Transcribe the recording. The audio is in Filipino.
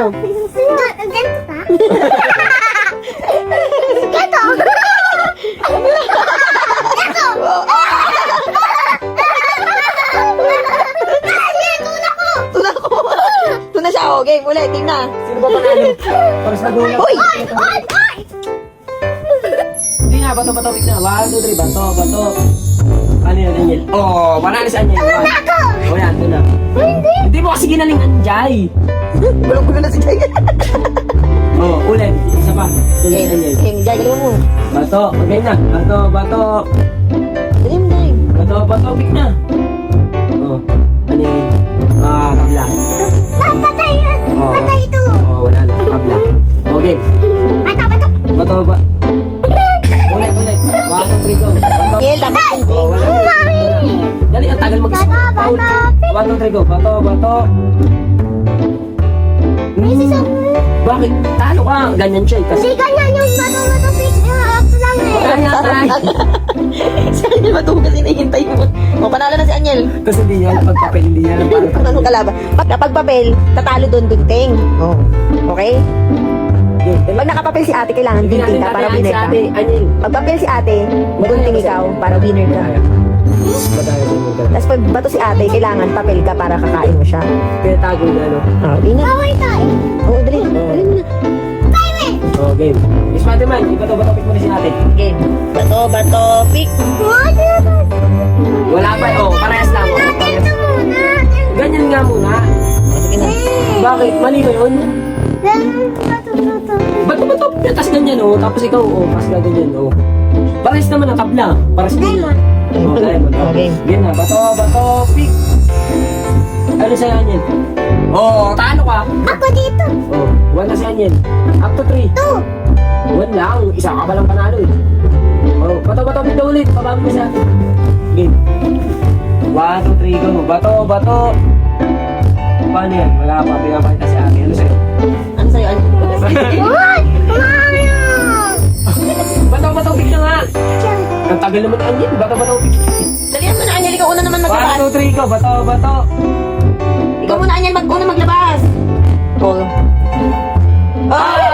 Ganito pa? Ganito? Tuna ko. Tuna siya. Okay, ulit. Tingnan. Sino ba panalo? Pares na gulat. Uy! Hindi nga, bato-bato. Tignan. 1, 2, 3. Bato, bato. Ano yan, Angel? Oh, panalo si Angel. O yan, ito na. Hindi mo kasi ginalingan, Jai. Bulong-gulo na si Jay. Oh, ulit. Isa pa. Tuloy si Angel. Jay, galing mo. Bato. Okay na. Bato, bato. Galing mo, Jay. Bato, bato. Big na. Oh, ano yun? Kabla. Patay yan. Oh, Patay ito. oh, wala na. Kabla. Okay. Bato. Bato, ba? Ulit, ulit. 1, 2, 3, go. Bato. Angel, dapat hindi. Oh, wala. Dali, ang tagal mag-isip. Bato, bato. 1, 2, 3, go. Bato, bato. Bakit? Talo ka. Ganyan siya eh. Kasi Hindi ganyan yung bato. Up lang eh. kaya tayo. Si Angel matugas, hinihintay mo. O, panalo na si Angel. Kasi hindi niya alam pagpapel. Hindi niya alam paano. Anong kalaban? Kapag papel, tatalo doon bunting. Oh. Okay? Pag nakapapel si ate, kailangan Hindi bunting natin ka para tatayan winner si ka. ate. Anil. Pag papel si ate, bunting ikaw para winner ka. Madaya din mo. Tapos pag bato si ate, kailangan papel ka para kakain mo siya. Kaya tago na, no? Oh, di na. Away tayo. Oo, dali. Dali mo na. Oh, game. Miss Matiman, ibato-bato pick mo na si ate. Game. Bato, pick. Wala pa. Oh, parehas lang. Oh, parehas. Ito muna. Ganyan nga muna. O, sige na. Bakit? Mali ba yun? Bato. Bato-bato. Tapos ganyan, oh. Tapos ikaw, oh. Tapos ganyan, oh. Parehas naman ang tabla. Parehas naman. Oh, diamond. Oh, Okay. game na. Bato, pick. Ano sa'yo, Anyan? Oh, talo ka. Ako dito. Oh, 1 na si Anyan. Up to 3. 1 lang. Isa ka pa lang panalo eh. Oh, bato, pick na ulit. Pabago na sa atin. Game. 1, 2, 3, go. Bato. Paano yan? Wala pa. Pinapakita si ate. Ano sa'yo? Ano sa'yo? Ano? What? Mario! Bato, pick na nga. Ang tagal naman ang Anyan. Bato, pick. Dalihan mo na, Angel. Ikaw una naman 1, maglabas. 2, 3, go. Bato. Ikaw muna, Angel. Una maglabas. Oh. Ah!